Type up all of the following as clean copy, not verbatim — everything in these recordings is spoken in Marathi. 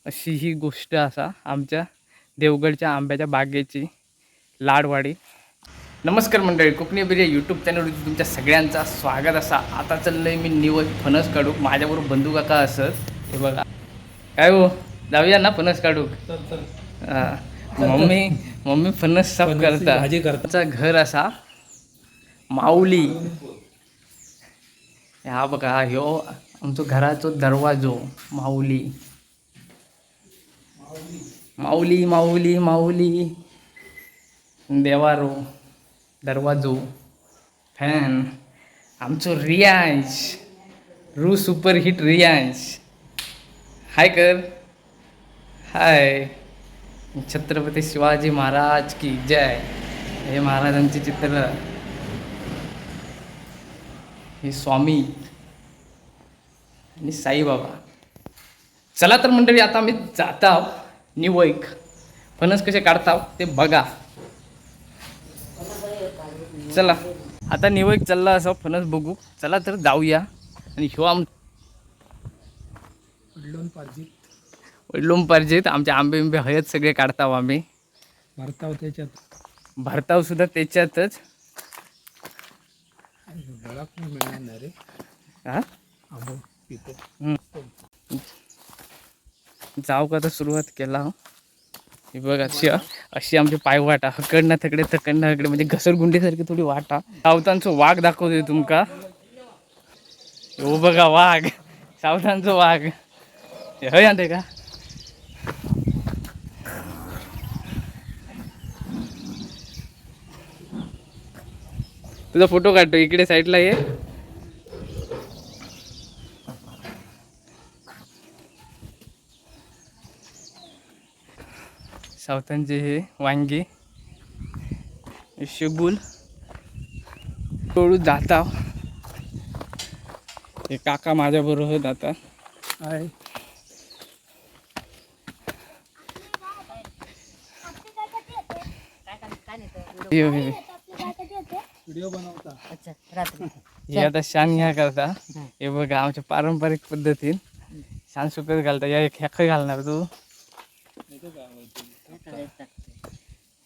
अशी ही गोष्ट असा आमच्या देवगडच्या आंब्याच्या बागेची लाडवाडी. नमस्कार मंडळी, कोकणी बिर्या यूट्यूब चॅनलवरती तुमच्या सगळ्यांचा स्वागत असा. आता चाललंय मी निवड फणस काढू. माझ्याबरोबर बंधू काका असत. हे बघा काय हो, जाऊया ना फणस काढू. मम्मी फणस साफ करता. भाजी करता. घर असा माऊली. हा बघा, ह्यो आमचो घराचो दरवाजो. माऊली माऊली माऊली माऊली. देवारो, दरवाजो, फॅन. आमचो रियांश, सुपर हिट रियांश. हाय कर, हाय. छत्रपती शिवाजी महाराज की जय. हे महाराजांचे चित्र. हे स्वामी आणि साईबाबा. चला तर मंडळी, आता मी जाता निवैक. फणस कसे काढता ते बघा. चला आता निवैक चालला असं फणस बघू. चला तर जाऊया. आणि ह्यो वडलोम पाहिजेत आमचे आंबे बिंबे हयत सगळे काढताव आम्ही. भरताव सुद्धा त्याच्यातच. जाऊ का तर सुरुवात केला. हे बघ अशी आमची पायवाटा. हकडना थकडे थकडना हकडे, म्हणजे घसरगुंडीसारखी थोडी वाटा. सावतांचो वाघ दाखवतोय तुमका. हो बघा वाघ, सावतांचो वाघ. हय आणते का. तुझा फोटो काढतो. इकडे साईडला ये. सावतांचे हे वांगी शेबूल तोडू जाता. हे काका माझ्या बरोबर जाता. आहे व्हिडिओ बनवता. हे आता शान ह्या करता. हे बघा आमच्या पारंपरिक पद्धतीन शान सुकत घालता. या एक ह्याक घालणार तू.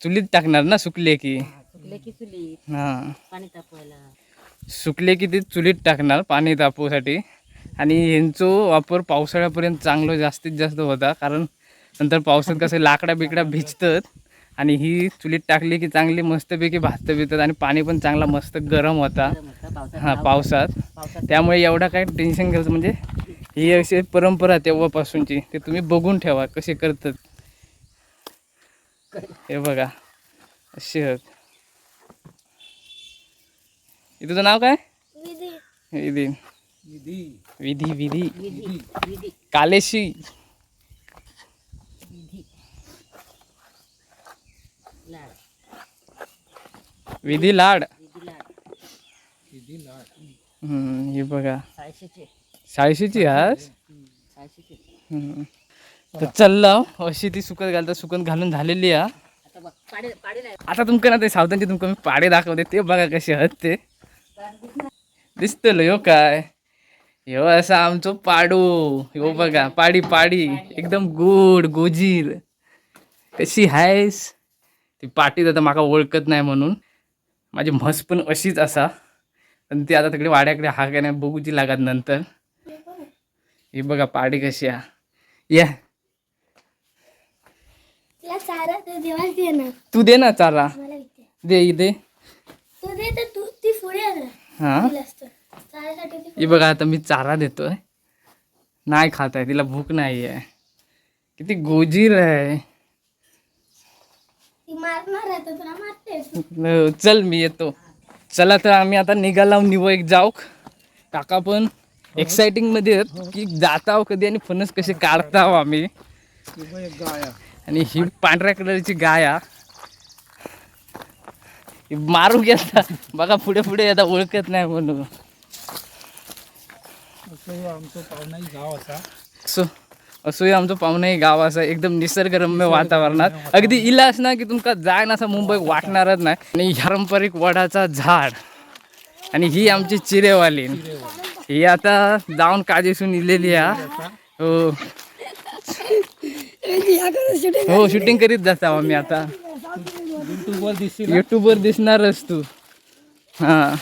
चुलीत टाकणार ना सुकले की. हा, सुकले की ते चुलीत टाकणार पाणी तापवसाठी. आणि ह्यांचो वापर पावसाळ्यापर्यंत चांगलं जास्तीत जास्त होता, कारण नंतर पावसात कसं लाकडा बिकडा भिजतात. आणि ही चुलीत टाकली की चांगली मस्तपैकी भाजतं बितात. आणि पाणी पण चांगला मस्त गरम होता हा पावसात. त्यामुळे एवढा काय टेन्शन घ्यायचं. म्हणजे ही अशी परंपरा तेव्हापासूनची, ते तुम्ही बघून ठेवा कसे करतात. हे बघा असे आहेत. तुझं नाव काय. विधी विधी विधी कालेशी. विधी लाड. हे बघा शाळेशीची आज. तर चलला अशी ती सुकत घालता. सुकत घालून झालेली आहे. आता तुमका ना ते सावधानचे तुमका मी पाडे दाखवते. ते बघा कसे आहेत ते. दिसतलो ह्यो काय. ह्यो असा आमचो पाडू. ह्यो बघा पाडी पाडी एकदम गोड गोजीर. कशी आहेस. ती पाटी आता माका ओळखत नाही म्हणून. माझी म्हस पण अशीच असा. पण ती आता तिकडे वाड्याकडे हा काय नाही बघूची लागत नंतर. ही बघा पाडी कशी आहे. या तू दे ना चारा. दे हा. ही बघा आता मी चारा देतोय. नाही खात आहे, तिला भूक नाही आहे. किती गोजीर आहे. चल मी येतो. चला तर आम्ही आता निघाला निवैक जाऊक. काका पण एक्साइटिंग मध्ये आहेत की जाताव कधी आणि फणस कसे काढताव आम्ही. आणि ही पांढऱ्या कलरची गाय मारू गेला बघा. पुढे पुढे आता ओळखत नाही म्हणून. असो आमचं पाहुणाही गाव असा एकदम निसर्गरम्य वातावरणात. अगदी इलास ना की तुमका जाय ना असं मुंबई वाटणारच नाही. आणि पारंपरिक वडाचा झाड. आणि ही आमची चिरेवाली. ही आता जाऊन काजेसून इलेली आहे. हो हो शूटिंग करीत जाता आम्ही आता. युट्यूबवर दिसणारच तू. हा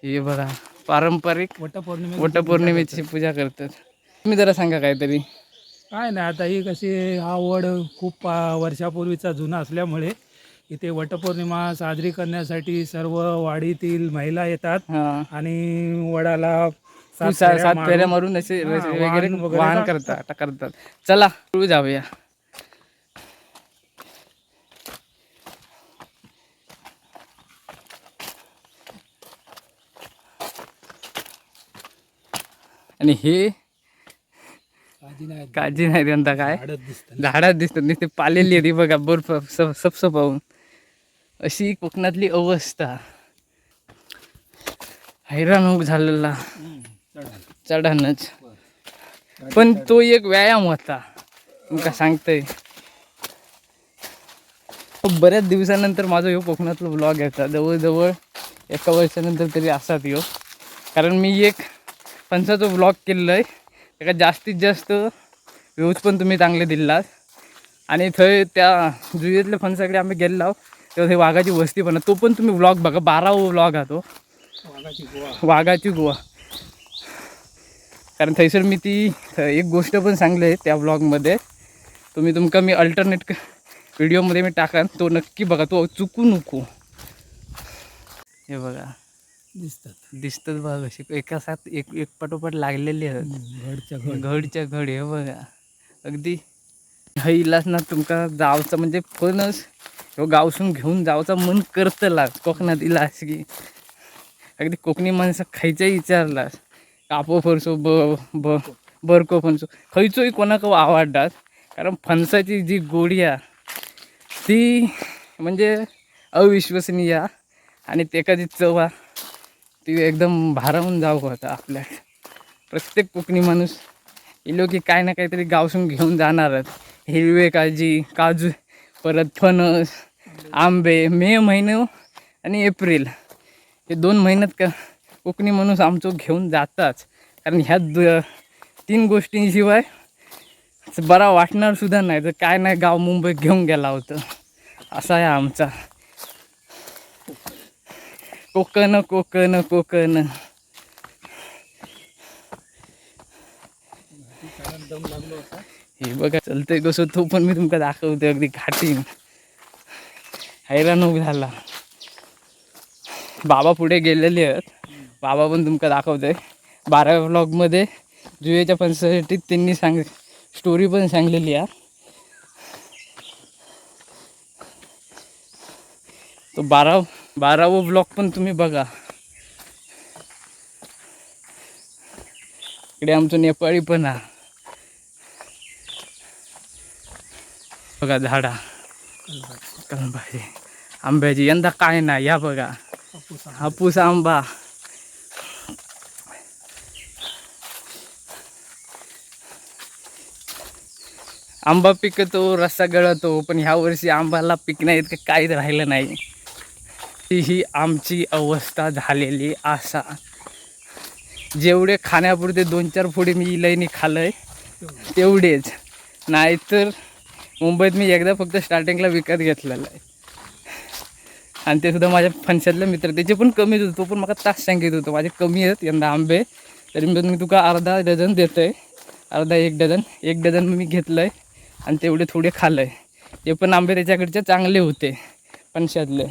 हे बघा पारंपरिक वटपौर्णिमेची पूजा करतात. तुम्ही जरा सांगा काहीतरी. काय नाही, आता ही कशी हा वड खूप वर्षापूर्वीचा जुना असल्यामुळे इथे वटपौर्णिमा साजरी करण्यासाठी सर्व वाडीतील महिला येतात हा आणि वडाला सात फेऱ्या मारून असे वगैरे वाहन करतात. चला पुढे जाऊया. आणि हे काळजी नाही त्यांना काय झाडात दिसतात नुसते पालेली आहे ती बघा बर्फ पाहून. अशी कोकणातली अवस्था. हैराण झालेला चढानच. पण तो एक व्यायाम होता तुमका सांगतोय. बऱ्याच दिवसानंतर माझा ह्यो कोकणातला व्लॉग येतात. जवळजवळ 1 वर्षानंतर तरी असाच ह्यो. कारण मी एक फणसाचा व्लॉग केलेला आहे. त्याला जास्तीत जास्त व्ह्यूज पण तुम्ही चांगले दिलात. आणि थंय त्या जुईतल्या फणसाकडे आम्ही गेलो तेव्हा ते वाघाची वस्ती पण तो पण तुम्ही व्लॉग बघा. 12वा व्लॉग हा तो वाघाची गुहा. कारण थैसर मी ती एक गोष्ट पण सांगली आहे त्या व्लॉगमध्ये. तुमका मी अल्टरनेट व्हिडिओमध्ये मी टाकान तो नक्की बघा. तो चुकू नको. हे बघा दिसतात बघा कशी एका साथ एक पाठोपाठ लागलेली आहेत. घडच्या घड हे बघा अगदी हैलाच ना. तुमका जावचं म्हणजे फणस ह्यो गावसून घेऊन जावचा मन करतलाच. कोकणात इलास की अगदी कोकणी माणसं खायच्याही विचारलास कापो फणसो बरको फणसो खयचोही कोणाक आवडतात. कारण फणसाची जी गोडी आहे ती म्हणजे अविश्वसनीय. आणि त्याची जी चव आहे ती एकदम भारावून जाऊ होता. आपल्या प्रत्येक कोकणी माणूस इलो की काय ना काहीतरी गावसून घेऊन जाणारच. हिरवे काजू परत फणस आंबे. मे महिना आणि एप्रिल हे 2 महिन्यात कोकणी माणूस आमचं घेऊन जाताच. कारण ह्या 3 गोष्टींशिवाय बरा वाटणार सुद्धा नाही. तर काय नाही गाव मुंबईत घेऊन गेला होतं. असा आहे आमचा कोकण कोकण कोकण. हे बघा चलतंय कसं तो पण मी तुमका दाखवते अगदी घाटीन. हैराण झाला. बाबा पुढे गेलेले आहेत. बाबा पण तुमका दाखवतोय. 12व्या व्लॉगमध्ये जुएच्या फणसासाठी त्यांनी स्टोरी पण सांगलेली आहे. तो 12वा व्लॉग पण तुम्ही बघा. इकडे आमचं नेपाळी पण आहे बघा. झाडा कलबाई आंब्याची यंदा काय नाही. या बघा हापूस आंबा. आंबा पिकतो रस्सा गळतो. पण ह्या वर्षी आंबाला पिकण्या इतकं काहीच राहिलं नाही. ही आमची अवस्था झालेली असा. जेवढे खाण्यापुरते 2-4 फोडी मी इलाईनी खाल्लंय तेवढेच. नाहीतर मुंबईत मी एकदा फक्त स्टार्टिंगला विकत घेतलेलं आहे. आणि ते सुद्धा माझ्या फणसातले मित्र त्याचे पण कमीच होतं. तो पण मला तास सांगित होतो माझे कमी आहेत यंदा आंबे. तरी मी तुका अर्धा डझन देतो आहे. अर्धा 1 डझन मी घेतलं आहे आणि तेवढे थोडे खाल्लं आहे. ते पण आंबे त्याच्याकडचे चांगले होते फणसातले.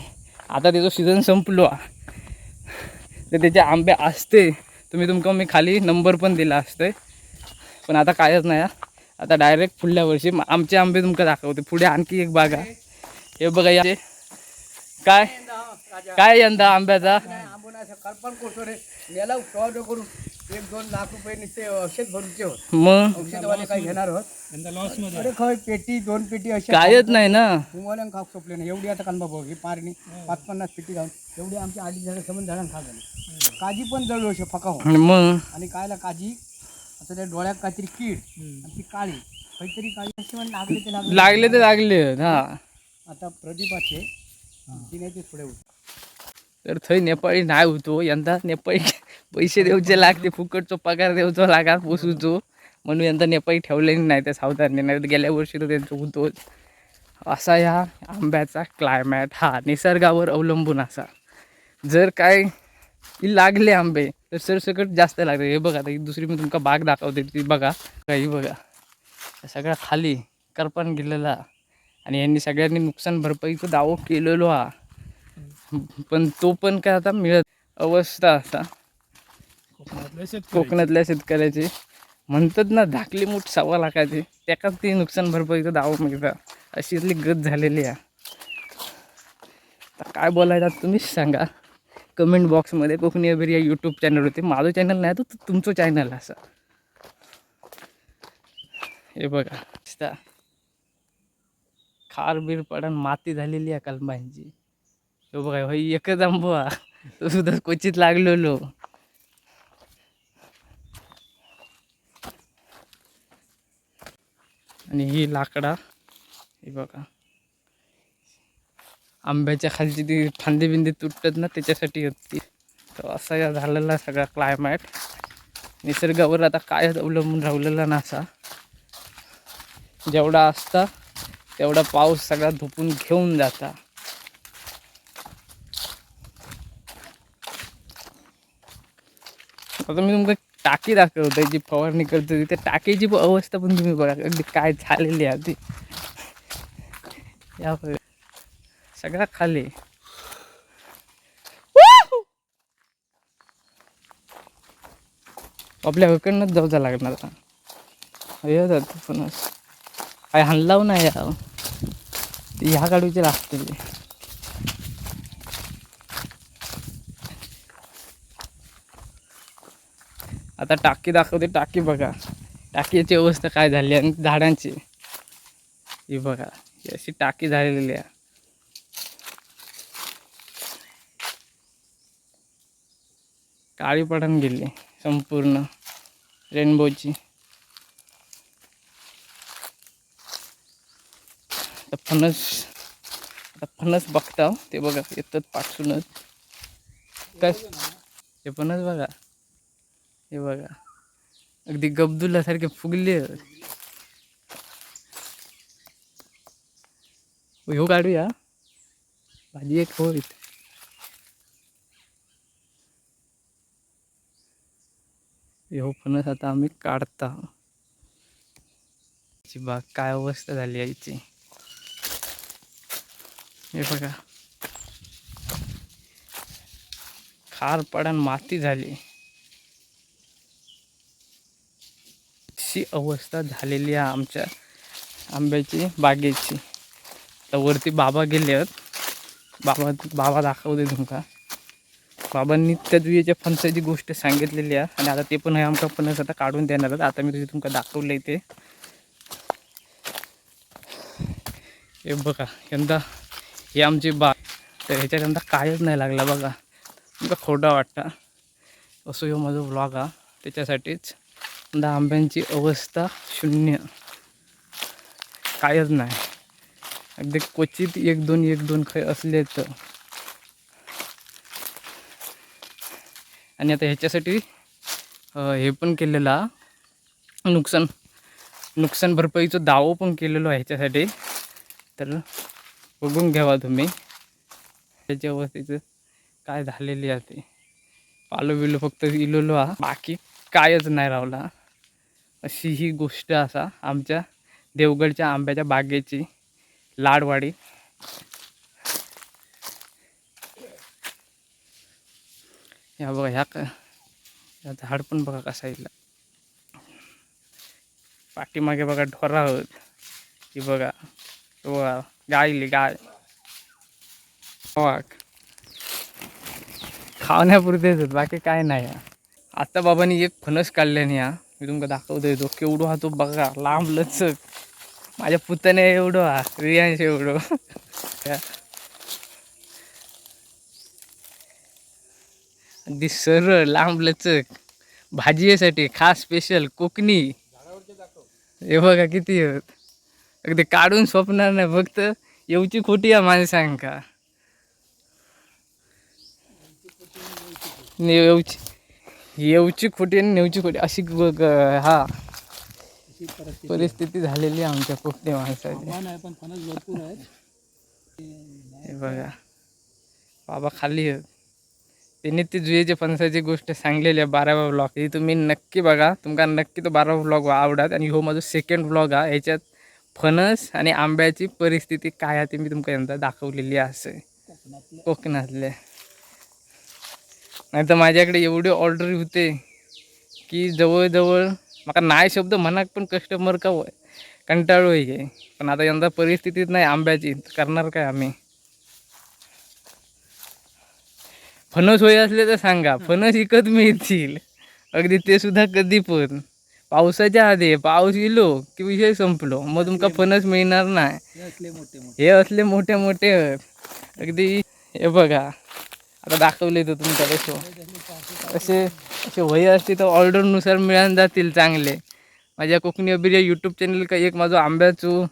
आता त्याचा सीझन संपलो तर त्याचे आंबे असते तुम्ही तुमका मी खाली नंबर पण दिला असते. पण आता कायच नाही. आता डायरेक्ट पुढल्या वर्षी आमचे आंबे तुमका दाखवते. पुढे आणखी एक बाग आहे. हे बघा या काय काय यंदा आंब्याचा करून 1-2 लाख रुपये नुसते औषध भरूचे होत. मग औषधवाले काही घेणार होत. अरे खय पेटी 2 पेटी अशी कायच नाही ना. तुम्हाला खाऊ सोपले नाही एवढी. आता कांदा बघ ही पारणी 5-50 पेटी घालून एवढी आमची 2.5 झाडं समज झाडांना खा झाली. काजी पण जळलो असे फका हो. मग आणि कायला काजी आता त्या डोळ्यात काहीतरी कीड आणि ती काळी काहीतरी काळी अशी पण लागले ते लागले ते लागले. हा आता प्रदीपाचे जिन्याचे थोडे होते. तर थंय नेपाळी नाही होतो यंदा. नेपाळी पैसे देऊचे लागते. फुकटचो पगार देऊचो लागा पोसूचो. म्हणून यंदा नेपाई ठेवलेली नाही त्या सावधानी, नाही गेल्या वर्षी तर त्यांचं होतोच. असा ह्या आंब्याचा क्लायमॅट हा निसर्गावर अवलंबून असा. जर काय लागले आंबे तर सरसकट जास्त लागते. हे बघा आता ही दुसरी मी तुमका बाग दाखवते ती बघा, काही बघा सगळ्या खाली करपान गेलेला. आणि यांनी सगळ्यांनी नुकसान भरपाईचा दावा केलेलो हा, पण तो पण काय आता मिळत अवस्था असा कोकणातल्या शेतकऱ्याची. म्हणतात ना धाकली मूठ 1.25 लाखाची, त्याकाच ती नुकसान भरपाईचा दावा मिळतात, अशी इथली गत झालेली आहे. आता काय बोलायचं तुम्हीच सांगा कमेंट बॉक्समध्ये. कोकणी अबीर या यूट्यूब चॅनल होते, माझं चॅनल नाही तर तुमचं चॅनल असं. हे बघा खार बीर पडून माती झालेली आहे कलमांची. हे बघा भाई एकच आंबो हा, तो सुद्धा क्वचित लागलेलो. आणि ही लाकडा हे बघा आंब्याच्या खालची ती फांदी बिंदी तुटतात ना त्याच्यासाठी होती. तर असा या झालेला सगळा क्लायमॅट. निसर्गावर आता कायच अवलंबून राहिलेला नसा. जेवढा असता तेवढा पाऊस सगळा धुपून घेऊन जाता. आता मी तुमका टाकी दाखवतोय जी फवारणी करतो त्या टाकीची अवस्था पण तुम्ही बघा अगदी काय झालेली आहे ती. या सगळ्या खाली आपल्या इकडनंच जाऊचा लागणार आता. येतात पण काय हल्लाव नाही या ह्या गाडीचे लागतील. आता टाकी दाखवते, टाकी बघा टाकीची अवस्था काय झाली आणि झाडांची ही बघा ही अशी टाकी झालेली आहे. काळी पडून गेली संपूर्ण रेनबोची. फणस बघता ते बघा येतात पाठूनच काय हे फणस बघा. हे बघा अगदी गब्दुलासारखे फुगले. हो काढूया भाजी एक होईल. हो फणस आता आम्ही काढता. बाग काय अवस्था झाली याची हे बघा. खार पडून माती झाली अशी अवस्था झालेली आहे आमच्या आंब्याची बागेची. तर वरती बाबा गेले आहेत. बाबा दाखवते तुमका. बाबांनी त्या दुयेच्या फणसाची गोष्ट सांगितलेली आहे आणि आता ते पण आहे आमका फणस आता काढून देणार आहेत. आता मी तुझे तुमका दाखवलं ते हे बघा. यंदा ही आमची बाग तर ह्याच्यात यंदा कायच नाही लागला बघा. तुमका खोटा वाटता असो ह्यो माझा व्लॉग हा त्याच्यासाठीच. यंदा आंब्यांची अवस्था शून्य, कायच नाही. अगदी क्वचित एक दोन खय असले तर. आणि आता ह्याच्यासाठी हे पण केलेला नुकसान भरपाईचं दावो पण केलेलो आहे ह्याच्यासाठी. तर बघून घ्यावा तुम्ही त्याच्या अवस्थेचं काय झालेली आहे ते. पालो बिलो फक्त इलेलो हा, बाकी कायच नाही रावला. अशी ही गोष्ट असा आमच्या देवगडच्या आंब्याच्या बागेची लाडवाडी. ह्या बघा ह्या झाड पण बघा कसा येईल. पाठीमागे बघा ढोरा आहोत. ही बघा गायली गाय वाघ खावण्यापुरतेच बाकी काय नाही. आता बाबांनी एक फणस काढल्याने हा मी तुमका दाखवतोय. तो केवढो हा तो बघा लांब लचक. माझ्या पुतण्या एवढं हा रियांश एवढं. अगदी सरळ लांब लचक भाजीसाठी खास स्पेशल कोकणी. हे बघा किती अगदी काढून स्वप्नार नाही. फक्त येऊची खोटी आहे माणसांका. येऊची खोटी आणि नेवची खोटी अशी हा अशी परिस्थिती परिस्थिती झालेली आहे आमच्या कोकणी माणसाची. आंबा नाही पण फणस भरपूर आहेत. हे बघा बाबा खाली आहेत. त्यांनी ती जुयेच्या फणसाची गोष्ट सांगलेली आहे 12व्या ब्लॉग. ही तुम्ही नक्की बघा, तुमका नक्की तो 12वा ब्लॉग आवडत. आणि हो माझा सेकंड ब्लॉग हा. ह्याच्यात फणस आणि आंब्याची परिस्थिती काय आहे ते मी तुमका यंदा दाखवलेली आहे कोकणातले. नाही तर माझ्याकडे एवढे ऑर्डर होते की जवळजवळ मला नाही शब्द म्हणाक पण कस्टमर का कंटाळू आहे. पण आता यंदा परिस्थितीच नाही आंब्याची, करणार काय आम्ही. फणस होय असले तर सांगा, फणस विकत मिळतील अगदी, ते सुद्धा कधी पण पावसाच्या आधी. पाऊस इलो की विषय संपलो, मग तुमका फणस मिळणार नाही. हे असले मोठे मोठे अगदी. हे बघा आता दाखवले तर तुमच्या कसं असे असे वय असते तर ऑर्डरनुसार मिळून जातील चांगले. माझ्या कोकणी अभिरिया यूट्यूब चॅनल का एक माझं आंब्याचं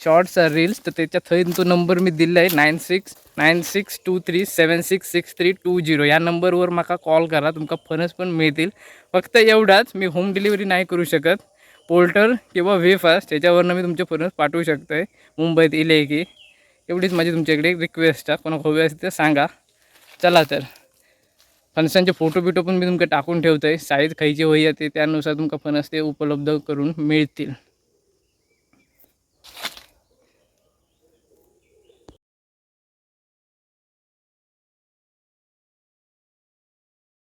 शॉर्ट्स रील्स, तर त्याच्या थंय तो नंबर मी दिला आहे 969623766320. या नंबरवर माका कॉल करा, तुमका फणस पण मिळतील. फक्त एवढाच, मी होम डिलिव्हरी नाही करू शकत. पोर्टर किंवा वेफास्ट त्याच्यावरनं मी तुमचे फणस पाठवू शकतो मुंबईत इले की. एवढीच माझी तुमच्याकडे रिक्वेस्ट आहे. कोणाला हवे असेल तर सांगा. चला तर फणसांचे फोटो बिटो पण मी तुमका टाकून ठेवतो आहे. साईज खायची वही आहे त्यानुसार तुमका फणस ते उपलब्ध करून मिळतील.